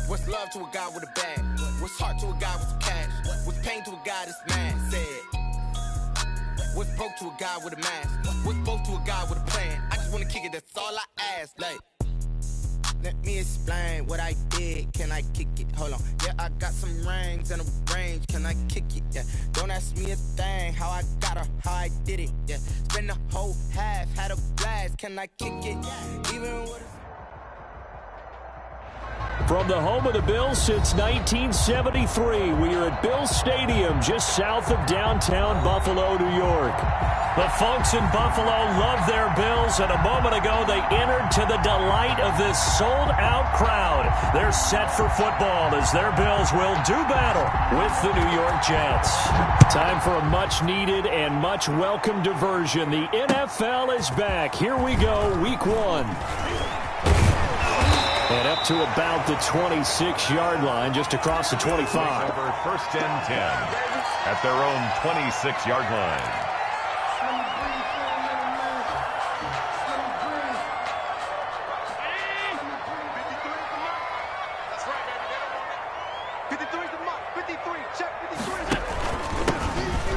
What's love to a guy with a bag? What's heart to a guy with some cash? What's pain to a guy that's mad? Said. What's broke to a guy with a mask? What's both to a guy with a plan? I just wanna kick it, that's all I ask. Like, let me explain what I did. Can I kick it? Hold on. Yeah, I got some rings and a range. Can I kick it? Yeah. Don't ask me a thing. How I got her, how I did it. Yeah. Spend the whole half, had a blast. Can I kick it? Even with From the home of the Bills since 1973, we are at Bills Stadium just south of downtown Buffalo, New York. The folks in Buffalo love their Bills, and a moment ago they entered to the delight of this sold-out crowd. They're set for football as their Bills will do battle with the New York Jets. Time for a much-needed and much-welcome diversion. The NFL is back. Here we go, Week 1. And up to about the 26-yard line, just across the 25. Over 1st and 10 at their own 26-yard line.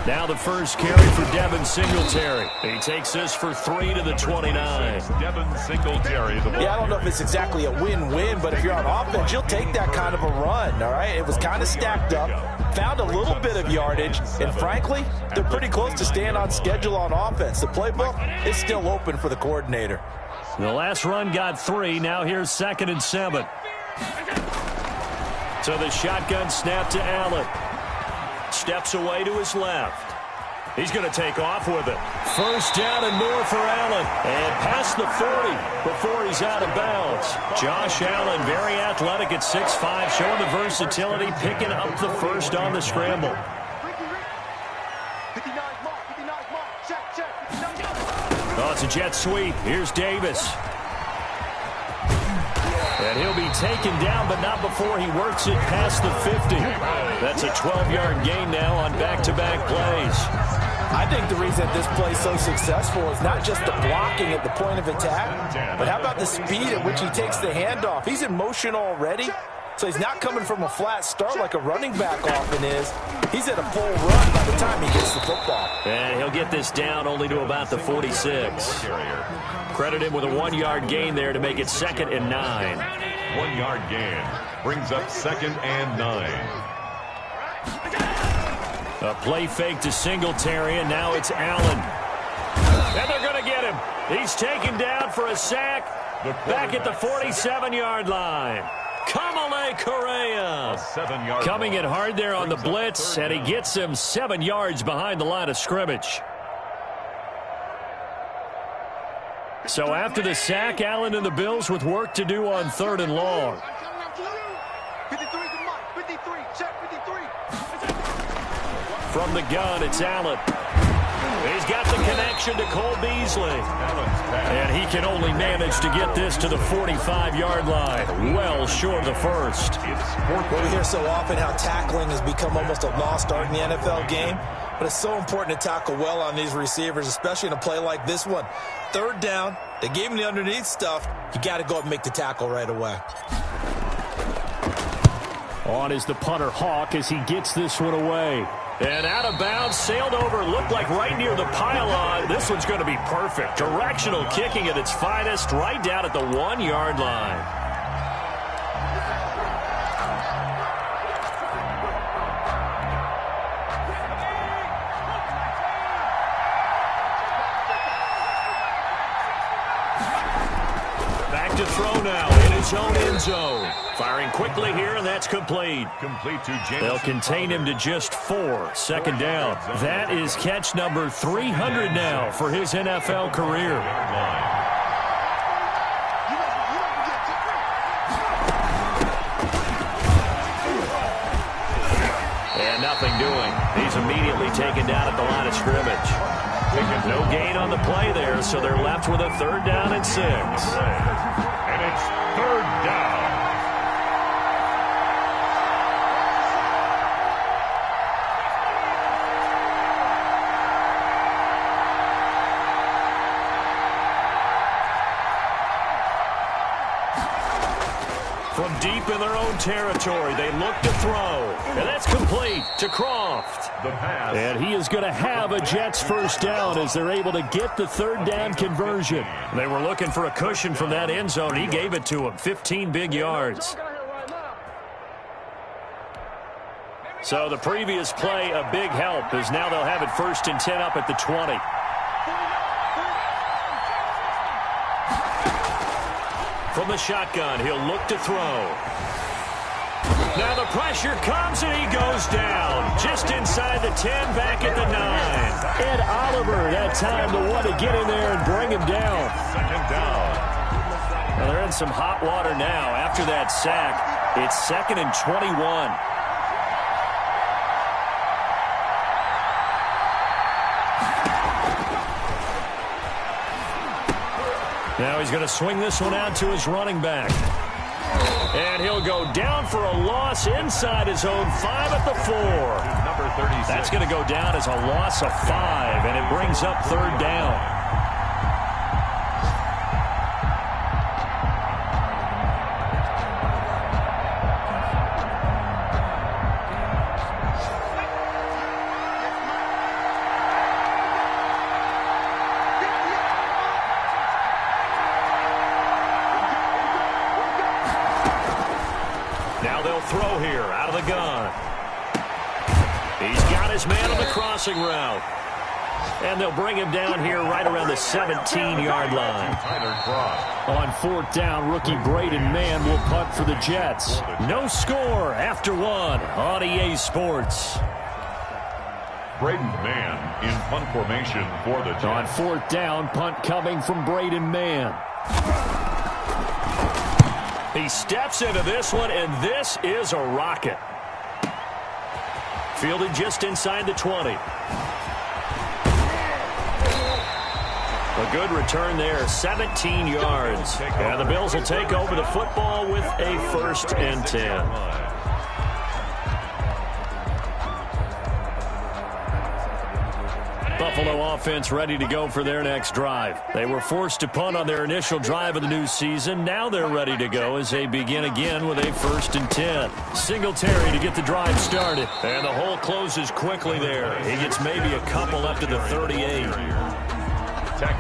Now the first carry for Devin Singletary. He takes this for 3 to the 29. Devin Singletary. Yeah, I don't know if it's exactly a win-win, but if you're on offense, you'll take that kind of a run, all right? It was kind of stacked up, found a little bit of yardage, and frankly, they're pretty close to staying on schedule on offense. The playbook is still open for the coordinator. The last run got 3. Now here's 2nd and 7. So the shotgun snap to Allen. Steps away to his left. He's going to take off with it. First down and more for Allen. And past the 40 before he's out of bounds. Josh Allen, very athletic at 6'5", showing the versatility, picking up the first on the scramble. Oh, it's a jet sweep. Here's Davis. And he'll be taken down, but not before he works it past the 50. That's a 12-yard gain now on back-to-back plays. I think the reason this play is so successful is not just the blocking at the point of attack, but how about the speed at which he takes the handoff? He's in motion already, so he's not coming from a flat start like a running back often is. He's at a full run by the time he gets the football. And he'll get this down only to about the 46. Credit him with a 1-yard gain there to make it 2nd and 9. 1-yard gain brings up 2nd and 9. A play fake to Singletary, and now it's Allen. And they're going to get him. He's taken down for a sack back at the 47-yard line. Kamalei Correa coming in hard there on the blitz, and he gets him 7 yards behind the line of scrimmage. So after the sack, Allen and the Bills with work to do on 3rd and long. From the gun, it's Allen. He's got the connection to Cole Beasley. And he can only manage to get this to the 45-yard line. Well short of the first. Well, we hear so often how tackling has become almost a lost art in the NFL game. But it's so important to tackle well on these receivers, especially in a play like this one. 3rd down, they gave him the underneath stuff. You got to go up and make the tackle right away. On is the punter Hawk as he gets this one away. And out of bounds, sailed over, looked like right near the pylon. This one's going to be perfect. Directional kicking at its finest, right down at the 1-yard line. Back to throw now in his own end zone. Firing quickly here, and that's complete. Complete to James. They'll contain him to just 4. 2nd down. That is catch number 300 now for his NFL career. And nothing doing. He's immediately taken down at the line of scrimmage. No gain on the play there, so they're left with a 3rd down and 6. And it's 3rd down. From from deep in their own territory. They look to throw. And that's complete to Croft. And he is going to have a Jets first down as they're able to get the third down conversion. They were looking for a cushion from that end zone. He gave it to him. 15 big yards. So the previous play, a big help, as now they'll have it 1st and 10 up at the 20. From the shotgun, he'll look to throw. Now the pressure comes and he goes down. Just inside the 10, back at the 9. Ed Oliver, that time the one to get in there and bring him down. Second down. Well, they're in some hot water now. After that sack, it's 2nd and 21. Now he's going to swing this one out to his running back. And he'll go down for a loss inside his own 5 at the 4. Number 36. That's going to go down as a loss of 5, and it brings up 3rd down. Throw here out of the gun. He's got his man on the crossing route. And they'll bring him down here right around the 17-yard line. On 4th down, rookie Braden Mann will punt for the Jets. No score after 1 on EA Sports. Braden Mann in punt formation for the Jets. On 4th down, punt coming from Braden Mann. He steps into this one, and this is a rocket. Fielded just inside the 20. A good return there, 17 yards. And the Bills will take over the football with a 1st and 10. Buffalo offense ready to go for their next drive. They were forced to punt on their initial drive of the new season. Now they're ready to go as they begin again with a 1st and 10. Singletary to get the drive started. And the hole closes quickly there. He gets maybe a couple up to the 38.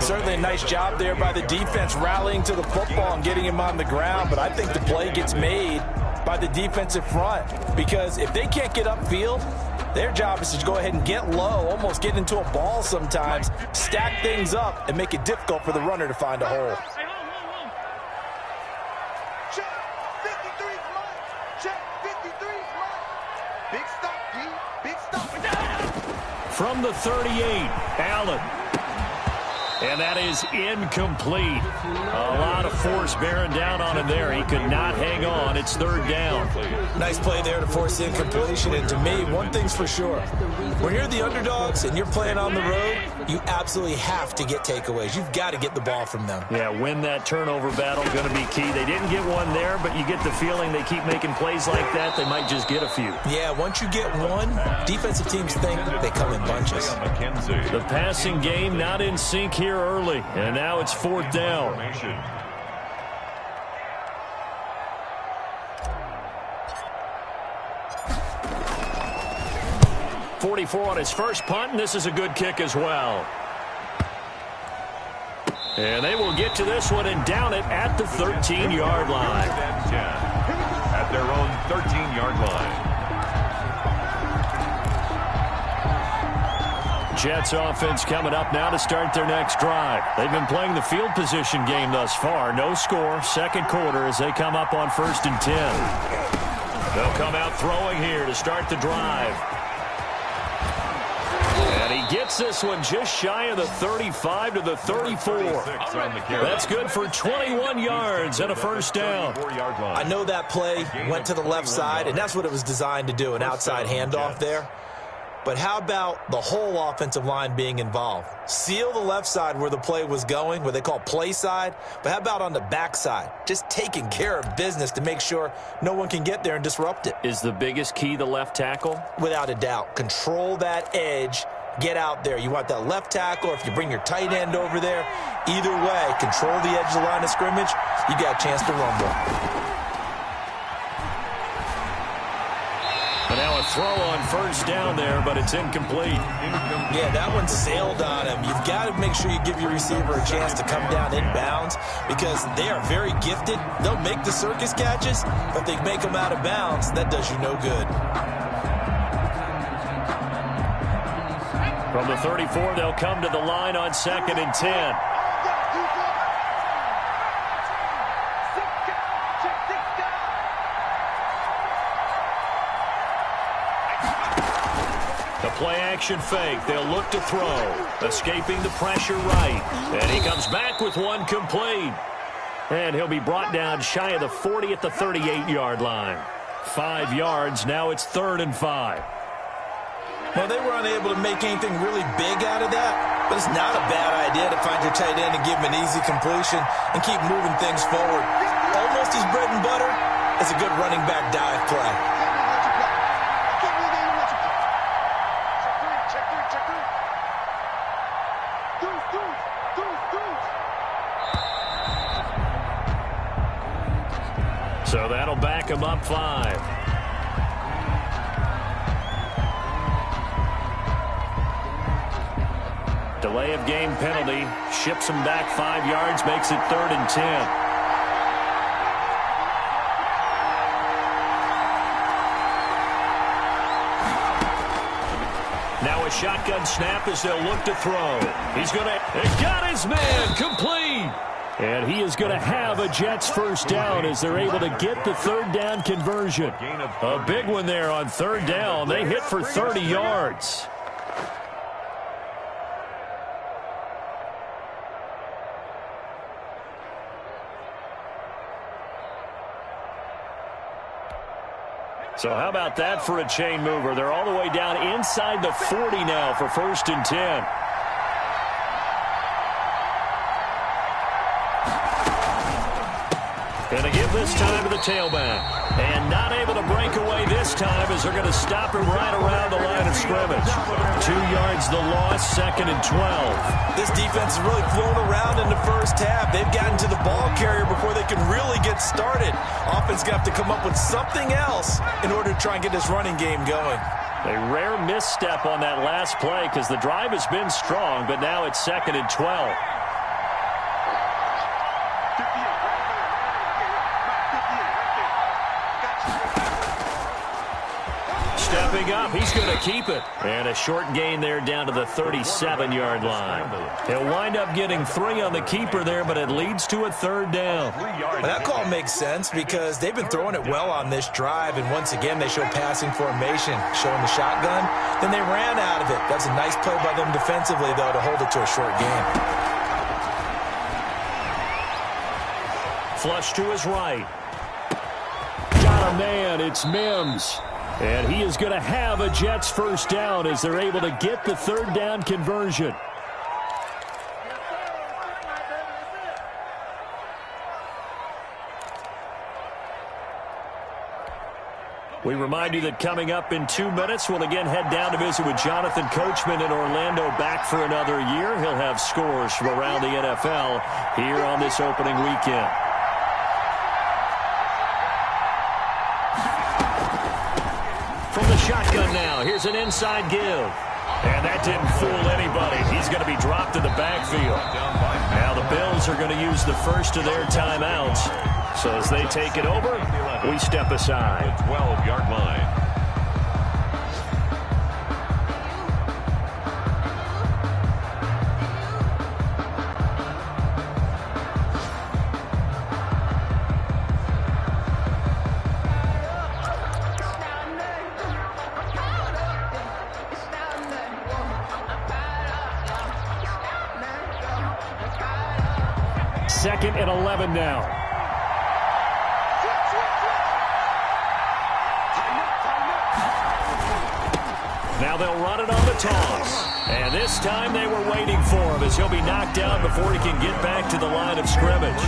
Certainly a nice job there by the defense rallying to the football and getting him on the ground. But I think the play gets made by the defensive front, because if they can't get upfield, their job is to go ahead and get low, almost get into a ball sometimes, stack things up, and make it difficult for the runner to find a hole. Check 53 months. Check 53 months. Big stop, P. Big stop. From the 38, Allen. And that is incomplete. A lot of force bearing down on him there. He could not hang on. It's 3rd down. Nice play there to force the incompletion. And to me, one thing's for sure. When you're the underdogs and you're playing on the road, you absolutely have to get takeaways. You've got to get the ball from them. Yeah, win that turnover battle, going to be key. They didn't get one there, but you get the feeling they keep making plays like that, they might just get a few. Yeah, once you get one, defensive teams think they come in bunches. The passing game not in sync here early, and now it's 4th down. 44 on his first punt, and this is a good kick as well. And they will get to this one and down it at the 13-yard line. At their own 13-yard line. Jets offense coming up now to start their next drive. They've been playing the field position game thus far. No score, 2nd quarter as they come up on 1st and 10. They'll come out throwing here to start the drive. And he gets this one just shy of the 35 to the 34. That's good for 21 yards and a 1st down. I know that play went to the left side, and that's what it was designed to do, an outside handoff there. But how about the whole offensive line being involved? Seal the left side where the play was going, what they call play side. But how about on the back side? Just taking care of business to make sure no one can get there and disrupt it. Is the biggest key the left tackle? Without a doubt. Control that edge. Get out there. You want that left tackle, or if you bring your tight end over there, either way, control the edge of the line of scrimmage, you got a chance to rumble. now a throw on first down there, but it's incomplete. Yeah, that one sailed on him. You've got to make sure you give your receiver a chance to come down inbounds because they are very gifted. They'll make the circus catches, but they make them out of bounds. That does you no good. From the 34, they'll come to the line on 2nd and 10. Play-action fake. They'll look to throw. Escaping the pressure right. And he comes back with one complete. And he'll be brought down shy of the 40 at the 38-yard line. 5 yards. Now it's 3rd and 5. Well, they were unable to make anything really big out of that, but it's not a bad idea to find your tight end and give him an easy completion and keep moving things forward. Almost as bread and butter as a good running back dive play. So that'll back him up 5. Delay of game penalty. Ships him back 5 yards, makes it 3rd and 10. Now a shotgun snap as they'll look to throw. He's going to... got his man complete! And he is going to have a Jets first down as they're able to get the 3rd down conversion. A big one there on 3rd down. They hit for 30 yards. So how about that for a chain mover? They're all the way down inside the 40 now for 1st and 10. Going to give this time to the tailback. And not able to break away this time as they're going to stop him right around the line of scrimmage. 2 yards the loss, 2nd and 12. This defense has really flown around in the first half. They've gotten to the ball carrier before they can really get started. Offense going to have to come up with something else in order to try and get this running game going. A rare misstep on that last play because the drive has been strong, but now it's 2nd and 12. Stepping up, he's going to keep it. And a short gain there down to the 37-yard line. He'll wind up getting 3 on the keeper there, but it leads to a 3rd down. Well, that call makes sense because they've been throwing it well on this drive, and once again they show passing formation, showing the shotgun. Then they ran out of it. That's a nice play by them defensively, though, to hold it to a short gain. Flush to his right. Got a man, it's Mims. And he is going to have a Jets first down as they're able to get the 3rd down conversion. We remind you that coming up in 2 minutes, we'll again head down to visit with Jonathan Coachman in Orlando, back for another year. He'll have scores from around the NFL here on this opening weekend. From the shotgun now, here's an inside give. And that didn't fool anybody. He's going to be dropped in the backfield. Now the Bills are going to use the first of their timeouts. So as they take it over, we step aside. 12-yard line. Second and 11 now. Now they'll run it on the toss. And this time they were waiting for him as he'll be knocked down before he can get back to the line of scrimmage.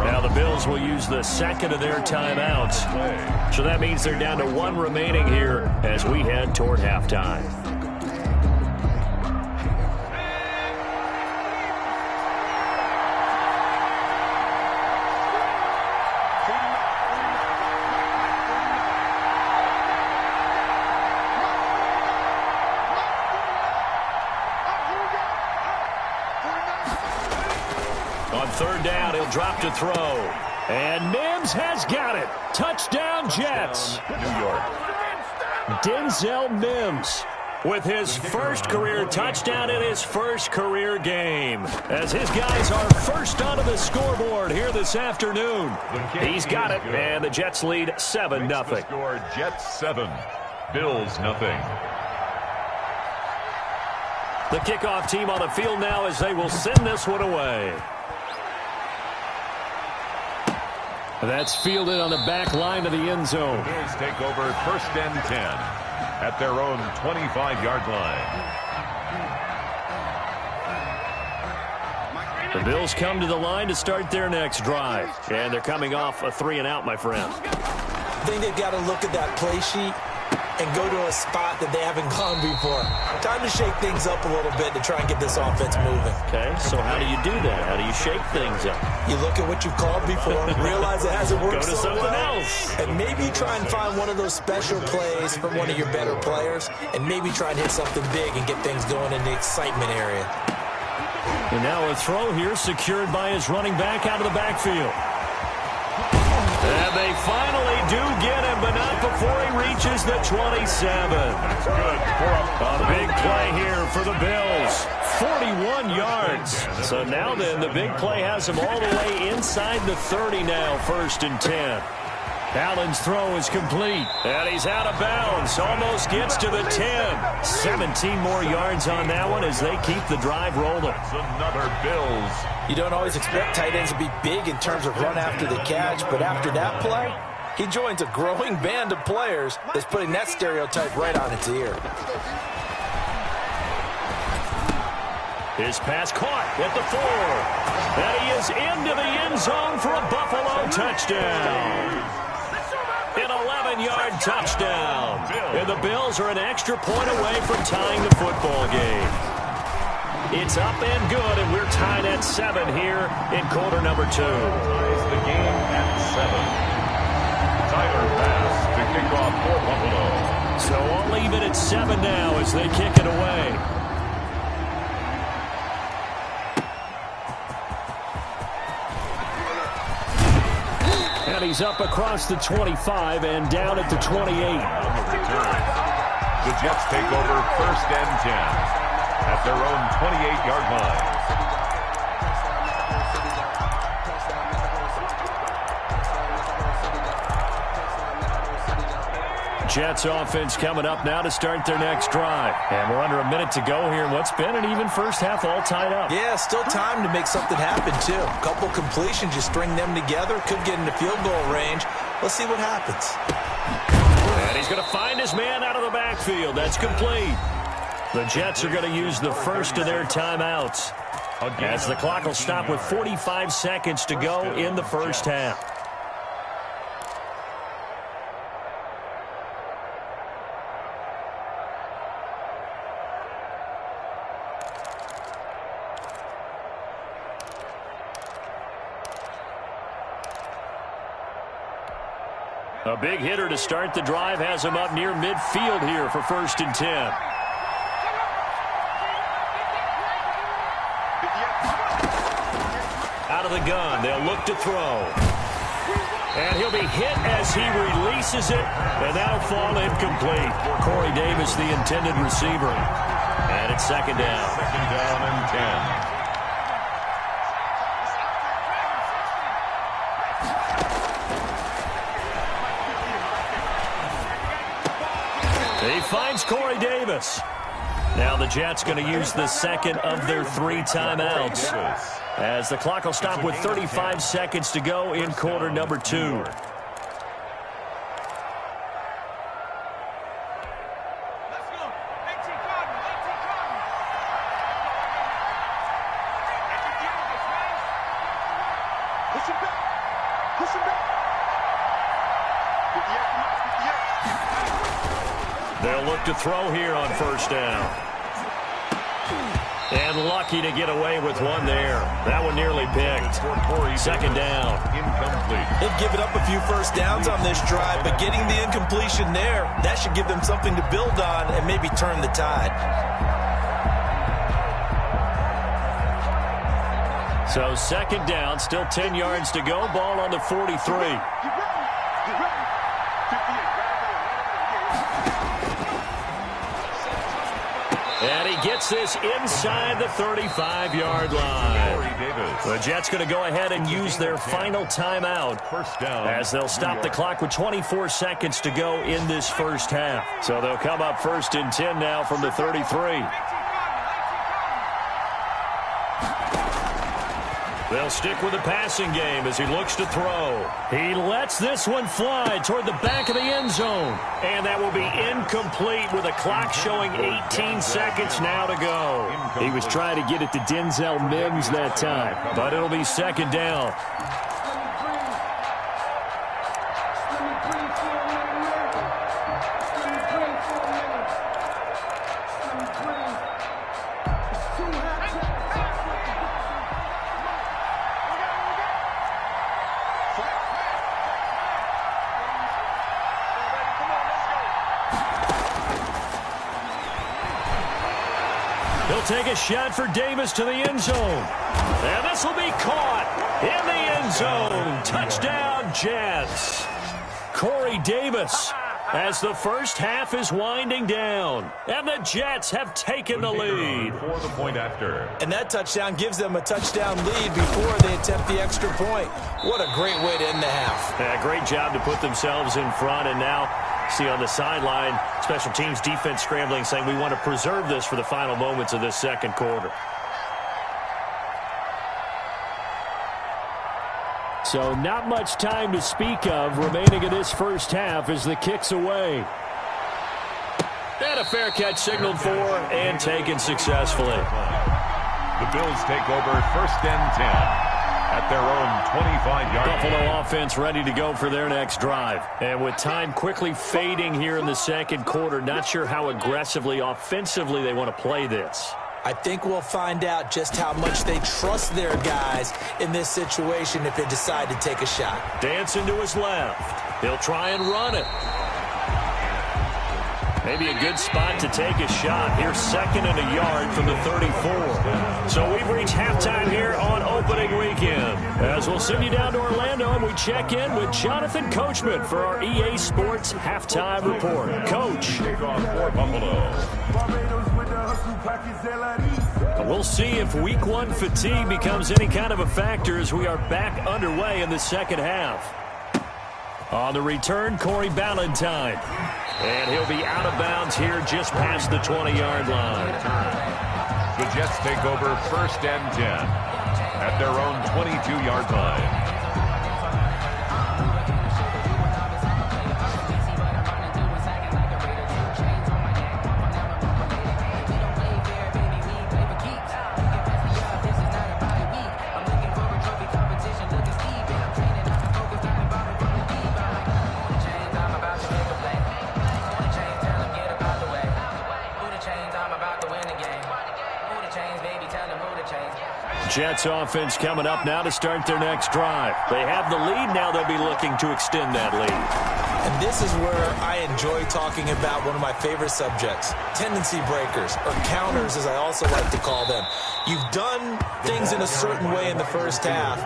Now the Bills will use the second of their timeouts. So that means they're down to 1 remaining here as we head toward halftime. will drop to throw. And Mims has got it. Touchdown, Jets. New York. Denzel Mims with his first career touchdown in his first career game, as his guys are first onto the scoreboard here this afternoon. He's got it, and the Jets lead 7-0. Score Jets 7, Bills nothing. The kickoff team on the field now as they will send this one away. That's fielded on the back line of the end zone. Bills take over first and 10. At their own 25-yard line. The Bills come to the line to start their next drive. And they're coming off a 3-and-out, my friend. I think they've got to look at that play sheet and go to a spot that they haven't gone before. Time to shake things up a little bit to try and get this offense moving. Okay, so how do you do that? How do you shake things up? You look at what you've called before, realize it hasn't worked Go to so something well, else. and maybe try and find one of those special plays from one of your better players, and maybe try and hit something big and get things going in the excitement area. And now a throw here secured by his running back out of the backfield. And they finally do get him, but not before he reaches the 27. That's good. A big play here for the Bills. 41 yards. So now then, the big play has him all the way inside the 30 now, first and 10. Allen's throw is complete, and he's out of bounds. Almost gets to the 10. 17 more yards on that one as they keep the drive rolling. That's another Bills. You don't always expect tight ends to be big in terms of run after the catch, but after that play, he joins a growing band of players that's putting that stereotype right on its ear. His pass caught at the 4. And he is into the end zone for a Buffalo touchdown. An 11-yard touchdown. And the Bills are an extra point away from tying the football game. It's up and good, and we're tied at 7 here in quarter number 2. Ties the game at 7. Tyler Bass to kick off for Buffalo. So all even at 7 now as they kick it away. And he's up across the 25 and down at the 28. On the return, the Jets take over first and 10 at their own 28-yard line. Jets offense coming up now to start their next drive. And we're under a minute to go here in what's been an even first half, all tied up. Yeah, still time to make something happen, too. A couple completions, you string them together, could get into field goal range. Let's see what happens. And he's going to find his man out of the backfield. That's complete. The Jets are going to use the first of their timeouts, as the clock will stop with 45 seconds to go in the first half. A big hitter to start the drive has him up near midfield here for first and 10. Out of the gun, they'll look to throw. And he'll be hit as he releases it, and that'll fall incomplete. Corey Davis, the intended receiver. And it's second down. Second down and 10. He finds Corey Davis. Now the Jets going to use the second of their 3 timeouts, as the clock will stop with 35 seconds to go in quarter number 2. They'll look to throw here on first down. And lucky to get away with one there. That one nearly picked. Second down. Incomplete. They've given up a few first downs on this drive, but getting the incompletion there, that should give them something to build on and maybe turn the tide. So second down, still 10 yards to go. Ball on the 43. And he gets this inside the 35-yard line. The Jets going to go ahead and use their final timeout as they'll stop the clock with 24 seconds to go in this first half. So they'll come up 1st and 10 now from the 33. They'll stick with the passing game as he looks to throw. He lets this one fly toward the back of the end zone. And that will be incomplete with a clock showing 18 seconds now to go. He was trying to get it to Denzel Mims that time, but it'll be second down. Take a shot for Davis to the end zone. And this will be caught in the end zone. Touchdown, Jets. Corey Davis as the first half is winding down. And the Jets have taken the lead. For the point after. And that touchdown gives them a touchdown lead before they attempt the extra point. What a great way to end the half. Yeah, great job to put themselves in front. And now see on the sideline, special teams defense scrambling, saying we want to preserve this for the final moments of this second quarter. So not much time to speak of remaining in this first half as the kick's away. And a fair catch signaled for and taken successfully. The Bills take over 1st and 10. At their own 25-yard line. Buffalo offense ready to go for their next drive. And with time quickly fading here in the second quarter, not sure how aggressively, offensively they want to play this. I think we'll find out just how much they trust their guys in this situation if they decide to take a shot. Dancing to his left. He'll try and run it. Maybe a good spot to take a shot. Here, 2nd and a yard from the 34. So we've reached halftime here on opening weekend. As we'll send you down to Orlando and we check in with Jonathan Coachman for our EA Sports Halftime Report. Coach. We'll see if week 1 fatigue becomes any kind of a factor as we are back underway in the second half. On the return, Corey Ballantyne. And he'll be out of bounds here just past the 20-yard line. The Jets take over 1st and 10 at their own 22-yard line. Jets offense coming up now to start their next drive. They have the lead. Now they'll be looking to extend that lead. And this is where I enjoy talking about one of my favorite subjects, tendency breakers, or counters as I also like to call them. You've done things in a certain way in the first half,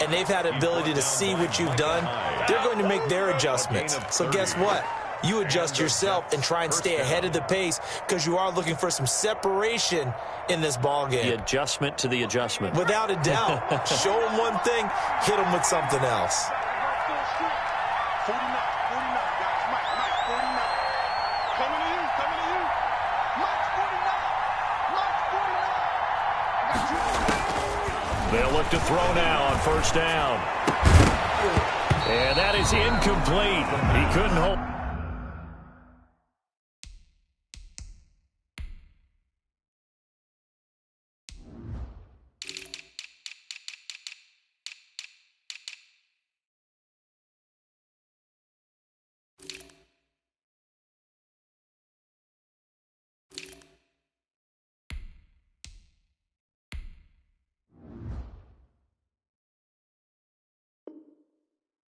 and they've had ability to see what you've done. They're going to make their adjustments. So guess what? You adjust yourself and try and stay ahead of the pace because you are looking for some separation in this ball game. The adjustment to the adjustment. Without a doubt. Show them one thing, hit them with something else. 49, guys. Mike, 49. Coming to you. Mike, 49. They'll look to throw now on 1st down. And that is incomplete. He couldn't hold.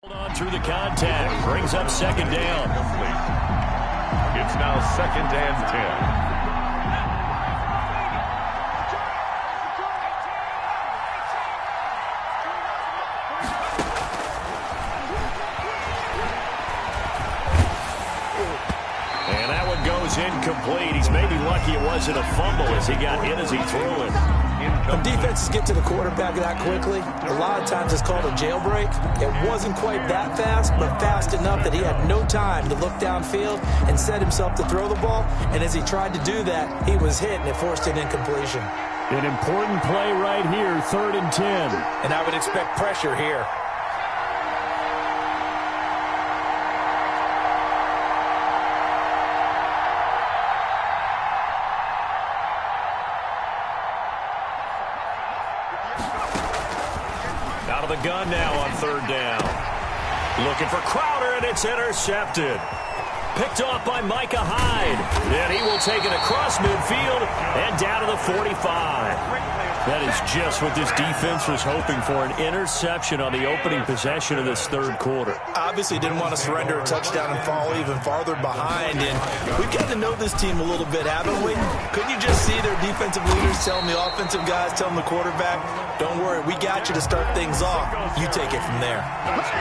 On through the contact, brings up 2nd down. It's now 2nd and 10. is incomplete. He's maybe lucky it wasn't a fumble as he got hit as he threw it. When defenses get to the quarterback that quickly, a lot of times it's called a jailbreak. It wasn't quite that fast, but fast enough that he had no time to look downfield and set himself to throw the ball. And as he tried to do that, he was hit, and it forced an incompletion. An important play right here, 3rd and 10. And I would expect pressure here. Out of the gun now on 3rd down. Looking for Crowder, and it's intercepted. Picked off by Micah Hyde. And he will take it across midfield and down to the 45. That is just what this defense was hoping for, an interception on the opening possession of this 3rd quarter. Obviously didn't want to surrender a touchdown and fall even farther behind. And we've got to know this team a little bit, haven't we? Couldn't you just see their defensive leaders telling the offensive guys, telling the quarterback, don't worry, we got you to start things off. You take it from there.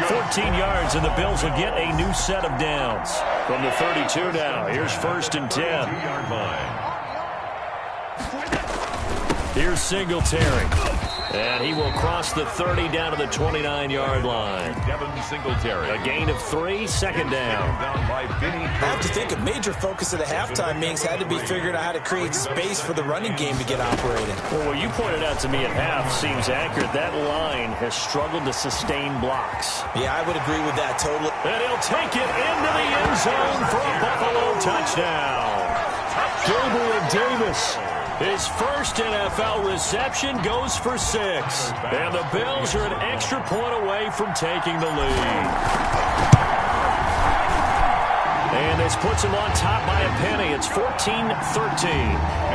14 yards, and the Bills will get a new set of downs. From the 32 now, here's 1st and 10. Here's Singletary. And he will cross the 30 down to the 29-yard line. Devin Singletary. A gain of 3, 2nd down. I have to think a major focus at the halftime meetings had to be figuring out how to create space for the running game to get operating. Well, what you pointed out to me at half seems accurate. That line has struggled to sustain blocks. Yeah, I would agree with that totally. And he'll take it into the end zone for a Buffalo touchdown. Gabriel Davis. His first NFL reception goes for 6. And the Bills are an extra point away from taking the lead. And this puts them on top by a penny. It's 14-13.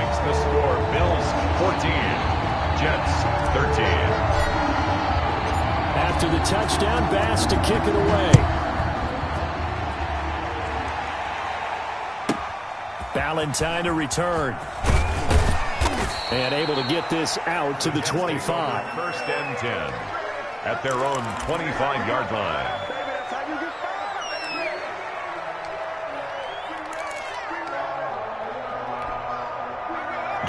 Makes the score Bills 14, Jets 13. After the touchdown, Bass to kick it away. Valentine to return. And able to get this out to the 25. 1st and 10 at their own 25-yard line.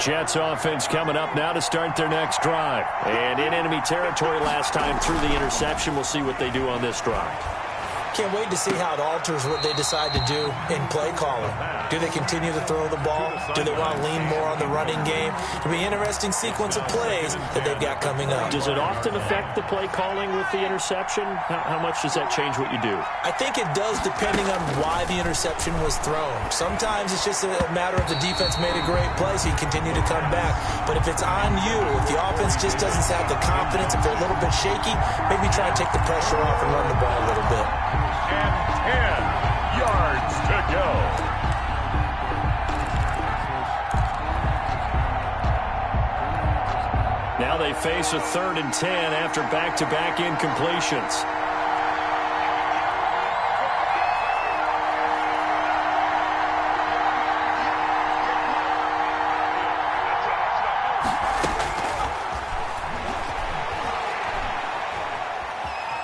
Jets offense coming up now to start their next drive. And in enemy territory last time through the interception. We'll see what they do on this drive. Can't wait to see how it alters what they decide to do in play calling. Do they continue to throw the ball? Do they want to lean more on the running game? It'll be an interesting sequence of plays that they've got coming up. Does it often affect the play calling with the interception? How much does that change what you do? I think it does depending on why the interception was thrown. Sometimes it's just a matter of the defense made a great play, so you continue to come back. But if it's on you, if the offense just doesn't have the confidence, if they're a little bit shaky, maybe try and take the pressure off and run the ball a little bit. And 10 yards to go. Now they face a 3rd and 10 after back-to-back incompletions.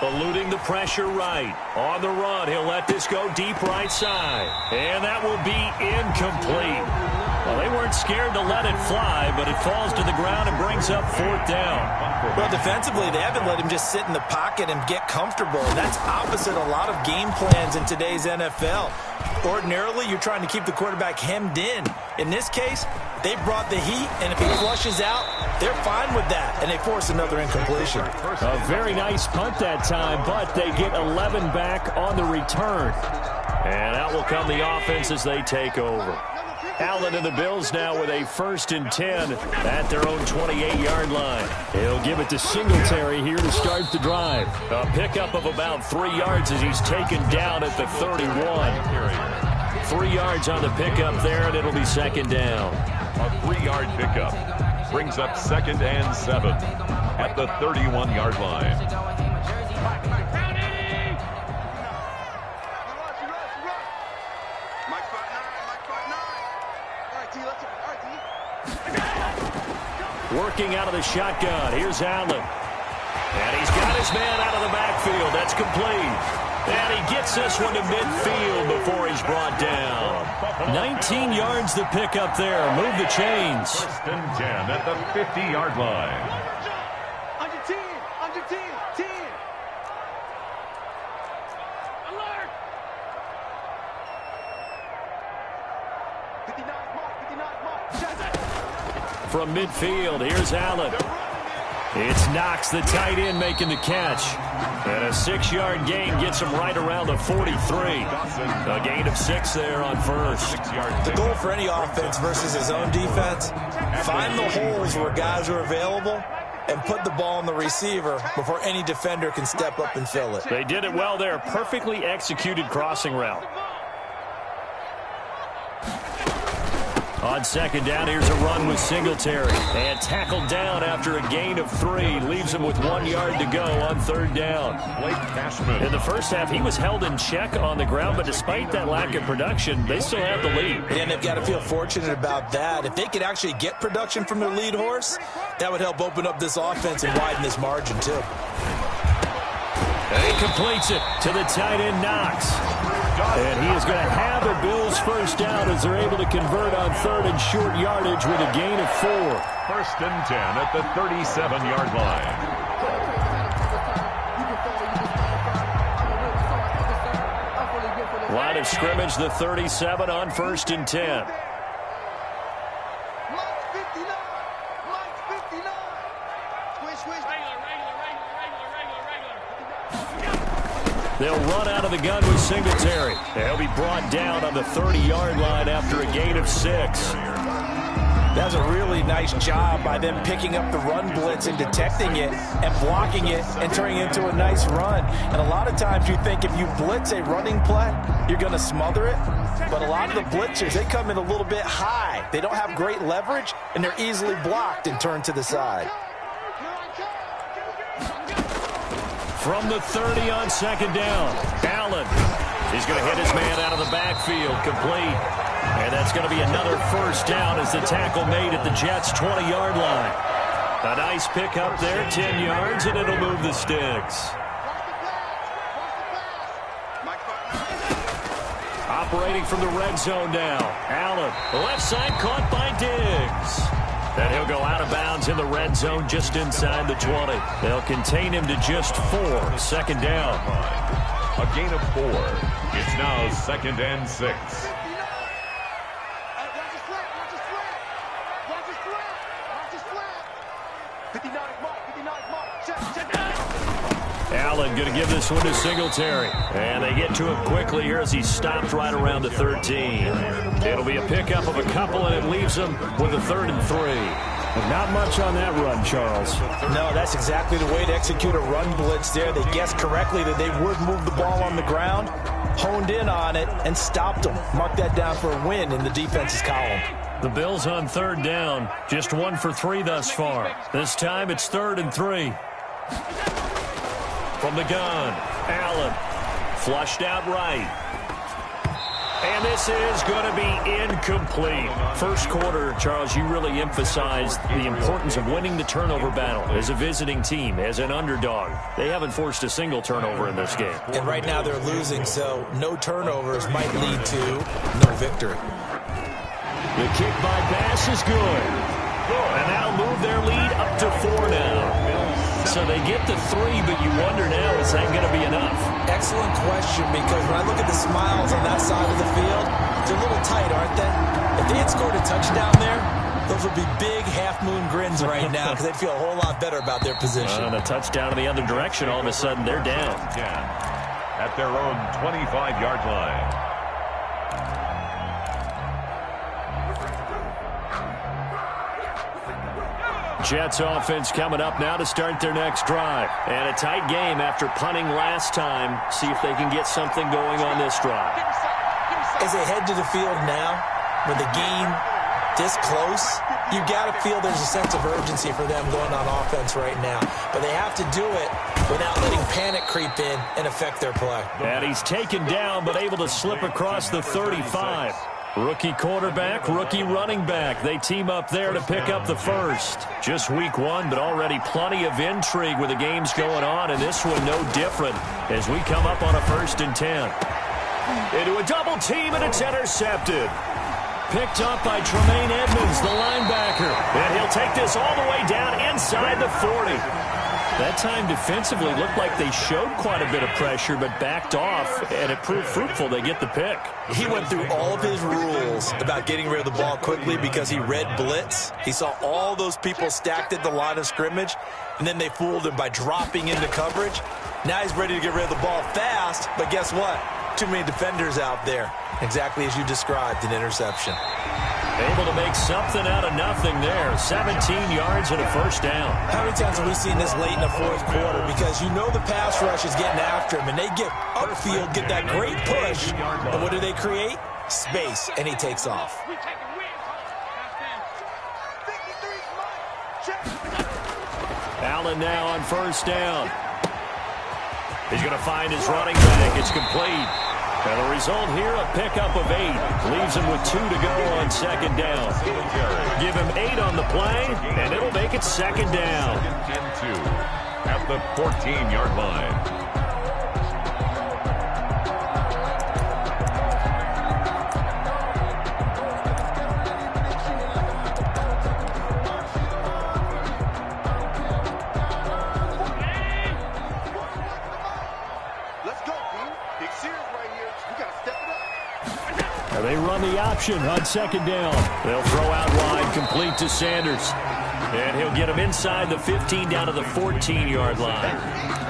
Eluding the pressure right. On the run, he'll let this go deep right side. And that will be incomplete. Well, they weren't scared to let it fly, but it falls to the ground and brings up 4th down. Well, defensively, they haven't let him just sit in the pocket and get comfortable. And that's opposite a lot of game plans in today's NFL. Ordinarily, you're trying to keep the quarterback hemmed in. In this case, they brought the heat, and if he flushes out, they're fine with that, and they force another incompletion. A very nice punt that time, but they get 11 back on the return. And out will come the offense as they take over. Allen and the Bills now with a 1st and 10 at their own 28-yard line. He'll give it to Singletary here to start the drive. A pickup of about 3 yards as he's taken down at the 31. 3 yards on the pickup there, and it'll be 2nd down. A 3-yard pickup brings up 2nd and 7 at the 31-yard line. Working out of the shotgun. Here's Allen. And he's got his man out of the backfield. That's complete. And he gets this one to midfield before he's brought down. 19 yards to pick up there. Move the chains. First and 10 at the 50-yard line. Under 10, under 10, 10. Alert! 59 mark, 59 mark. From midfield, here's Allen. It's Knox, the tight end, making the catch. And a 6-yard gain gets him right around the 43. A gain of 6 there on first. The goal for any offense versus his own defense, find the holes where guys are available and put the ball on the receiver before any defender can step up and fill it. They did it well there. Perfectly executed crossing route. On second down, here's a run with Singletary. And tackled down after a gain of 3. Leaves him with 1 yard to go on third down. Blake Cashman. In the first half, he was held in check on the ground, but despite that lack of production, they still have the lead. And they've got to feel fortunate about that. If they could actually get production from their lead horse, that would help open up this offense and widen this margin, too. And he completes it to the tight end, Knox. And he is going to have the Bills first down as they're able to convert on third and short yardage with a gain of 4. First and 10 at the 37-yard line. Line of scrimmage, the 37 on first and 10. They'll run out of the gun with Singletary. They'll be brought down on the 30-yard line after a gain of 6. That's a really nice job by them picking up the run blitz and detecting it and blocking it and turning it into a nice run. And a lot of times you think if you blitz a running play, you're going to smother it. But a lot of the blitzers, they come in a little bit high. They don't have great leverage, and they're easily blocked and turned to the side. From the 30 on second down, Allen. He's going to hit his man out of the backfield, complete. And that's going to be another first down as the tackle made at the Jets' 20-yard line. A nice pick up there, 10 yards, and it'll move the sticks. Operating from the red zone now, Allen. The left side caught by Diggs. And he'll go out of bounds in the red zone just inside the 20. They'll contain him to just 4. Second down. A gain of 4. It's now second and 6. Allen going to give this one to Singletary. And they get to him quickly here as he stopped right around the 13. It'll be a pickup of a couple, and it leaves him with a 3rd and 3. Not much on that run, Charles. No, that's exactly the way to execute a run blitz there. They guessed correctly that they would move the ball on the ground, honed in on it, and stopped them. Mark that down for a win in the defense's column. The Bills on third down, just 1 for 3 thus far. This time it's 3rd and 3. From the gun, Allen, flushed out right. And this is going to be incomplete. First quarter, Charles, you really emphasized the importance of winning the turnover battle as a visiting team, as an underdog. They haven't forced a single turnover in this game. And right now they're losing, so no turnovers might lead to no victory. The kick by Bass is good. And that'll move their lead up to 4 now. So they get to 3, but you wonder now, is that going to be enough? Excellent question, because when I look at the smiles on that side of the field, they're a little tight, aren't they? If they had scored a touchdown there, those would be big half-moon grins right now because they'd feel a whole lot better about their position. And a touchdown in the other direction, all of a sudden they're down. At their own 25-yard line. Jets offense coming up now to start their next drive. And a tight game after punting last time. See if they can get something going on this drive. As they head to the field now, with the game this close, you got to feel there's a sense of urgency for them going on offense right now. But they have to do it without letting panic creep in and affect their play. And he's taken down but able to slip across the 35. Rookie quarterback, rookie running back. They team up there to pick up the first. Just week one, but already plenty of intrigue with the games going on, and this one no different as we come up on a 1st and 10. Into a double team, and it's intercepted. Picked up by Tremaine Edmonds, the linebacker. And he'll take this all the way down inside the 40. That time defensively looked like they showed quite a bit of pressure but backed off, and it proved fruitful. They get the pick. He went through all of his rules about getting rid of the ball quickly because he read blitz. He saw all those people stacked at the line of scrimmage, and then they fooled him by dropping into coverage. Now he's ready to get rid of the ball fast, but guess what? Too many defenders out there. Exactly as you described, an interception. Able to make something out of nothing there. 17 yards and a first down. How many times have we seen this late in the fourth quarter? Because you know the pass rush is getting after him, and they get upfield, get that great push. And what do they create? Space, and he takes off. Allen now on first down. He's going to find his running back. It's complete. And the result here, a pickup of 8. Leaves him with 2 to go on second down. Give him 8 on the play, and it'll make it second down. At the 14-yard line. They run the option on second down. They'll throw out wide, complete to Sanders. And he'll get him inside the 15 down to the 14-yard line.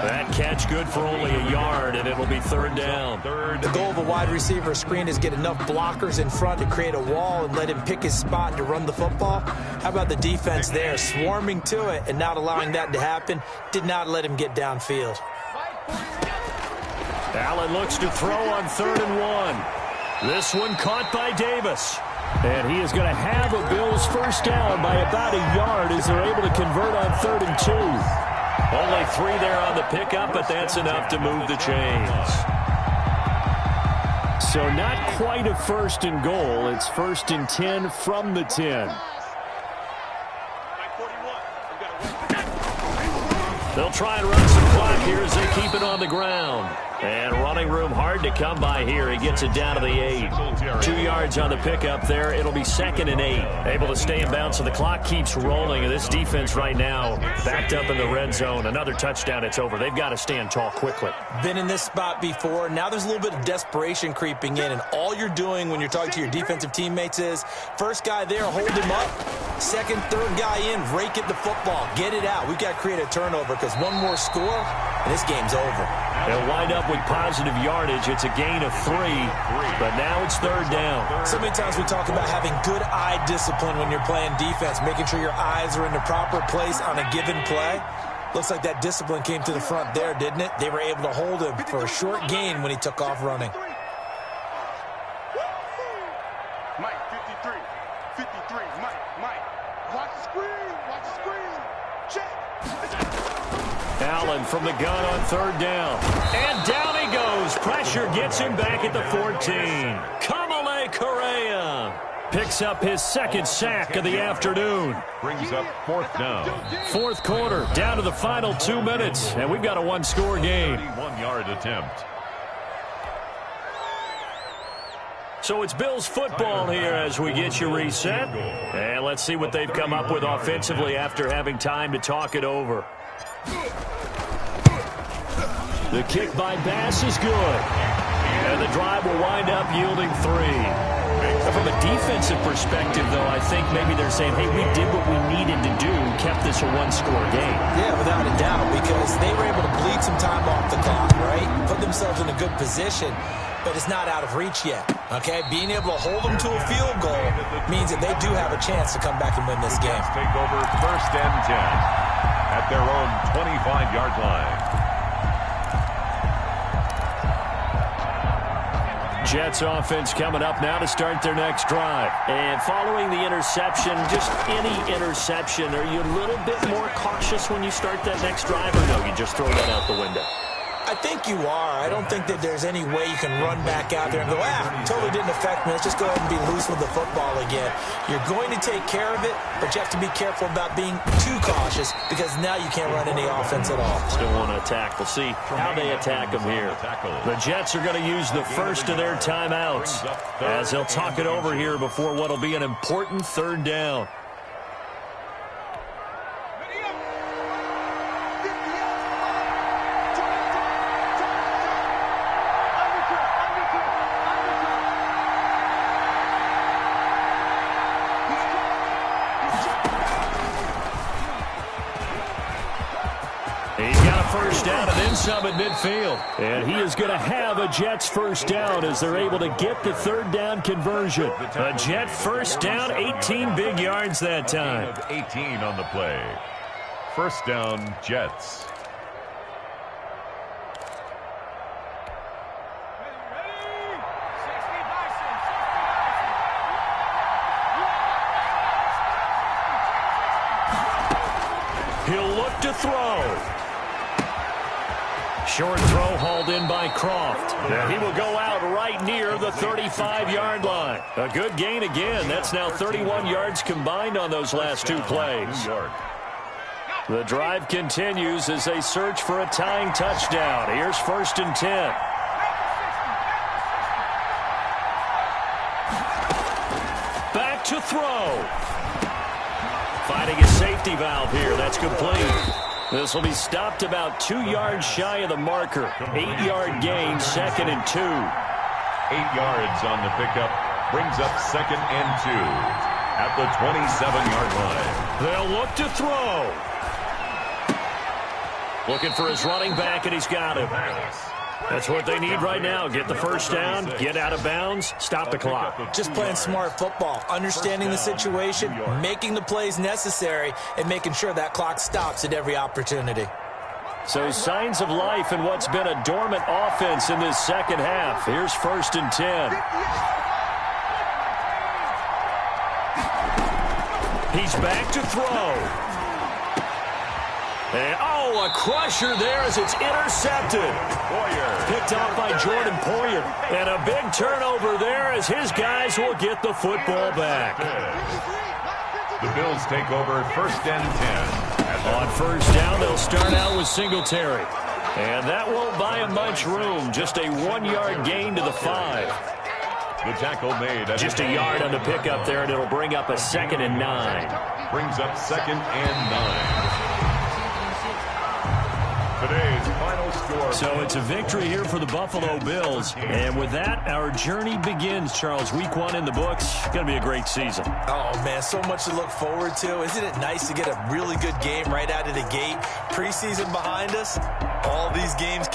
That catch good for only a yard, and it'll be third down. The goal of a wide receiver screen is get enough blockers in front to create a wall and let him pick his spot to run the football. How about the defense there, swarming to it and not allowing that to happen? Did not let him get downfield. Allen looks to throw on 3rd and 1. This one caught by Davis. And he is going to have a Bills first down by about a yard as they're able to convert on 3rd and 2. Only 3 there on the pickup, but that's enough to move the chains. So not quite a 1st and goal. It's 1st and 10 from the 10. They'll try and run some clock here as they keep it on the ground. And running room hard to come by here. He gets it down to the 8. 2 yards on the pickup there. It'll be 2nd and 8. Able to stay in bounds, so the clock keeps rolling. And this defense right now backed up in the red zone. Another touchdown, it's over. They've got to stand tall quickly. Been in this spot before. Now there's a little bit of desperation creeping in. And all you're doing when you're talking to your defensive teammates is, first guy there, hold him up. Second, third guy in, rake at the football. Get it out. We've got to create a turnover because one more score, and this game's over. They'll wind up with positive yardage. It's a gain of 3, but now it's third down. So many times we talk about having good eye discipline when you're playing defense, making sure your eyes are in the proper place on a given play. Looks like that discipline came to the front there, didn't it? They were able to hold him for a short gain when he took off running. Mike, 53. 53. Mike. Watch the screen. Watch the screen. Check. Allen from the gun on 3rd down. And down he goes. Pressure gets him back at the 14. Kamale Correa picks up his 2nd sack of the afternoon. Brings up 4th down. 4th quarter, down to the final 2 minutes, and we've got a 1-score game. 31-yard attempt. So it's Bills football here as we get you reset. And let's see what they've come up with offensively after having time to talk it over. The kick by Bass is good. And the drive will wind up yielding 3. From a defensive perspective, though, I think maybe they're saying, hey, we did what we needed to do, kept this a 1-score game. Yeah, without a doubt, because they were able to bleed some time off the clock, right? Put themselves in a good position, but it's not out of reach yet, okay? Being able to hold them to a field goal means that they do have a chance to come back and win this game. Take over 1st and 10 at their own 25-yard line. Jets offense coming up now to start their next drive. And following the interception, just any interception, are you a little bit more cautious when you start that next drive, or no, you just throw that out the window? I think you are. I don't think that there's any way you can run back out there and go, totally didn't affect me. Let's just go ahead and be loose with the football again. You're going to take care of it, but you have to be careful about being too cautious because now you can't run any offense at all. Still want to attack. We'll see how they attack them here. The Jets are going to use the first of their timeouts as they'll talk it over here before what will be an important third down. First down and then some at midfield. And he is going to have a Jets first down as they're able to get the third down conversion. A Jet first down, 18 big yards that time. 18 on the play. First down, Jets. He'll look to throw. Short throw hauled in by Croft. And he will go out right near the 35-yard line. A good gain again. That's now 31 yards combined on those last two plays. The drive continues as they search for a tying touchdown. Here's 1st and 10. Back to throw. Finding a safety valve here. That's complete. This will be stopped about 2 yards shy of the marker. 8-yard gain, 2nd and 2. 8 yards on the pickup. Brings up 2nd and 2 at the 27-yard line. They'll look to throw. Looking for his running back, and he's got him. That's what they need right now. Get the first down, get out of bounds, stop the clock. Just playing smart football, understanding the situation, making the plays necessary, and making sure that clock stops at every opportunity. So signs of life in what's been a dormant offense in this second half. Here's 1st and 10. He's back to throw. And, a crusher there as it's intercepted. Picked off by Jordan Poyer. And a big turnover there as his guys will get the football back. The Bills take over 1st and 10. On first down, they'll start out with Singletary. And that won't buy him much room. Just a 1-yard gain to the 5. The tackle made. Just a yard on the pickup there, and it'll bring up a 2nd and 9. Brings up 2nd and 9. Today's final score. So it's a victory here for the Buffalo Bills. And with that, our journey begins, Charles. Week 1 in the books. Going to be a great season. Oh, man, so much to look forward to. Isn't it nice to get a really good game right out of the gate? Preseason behind us. All these games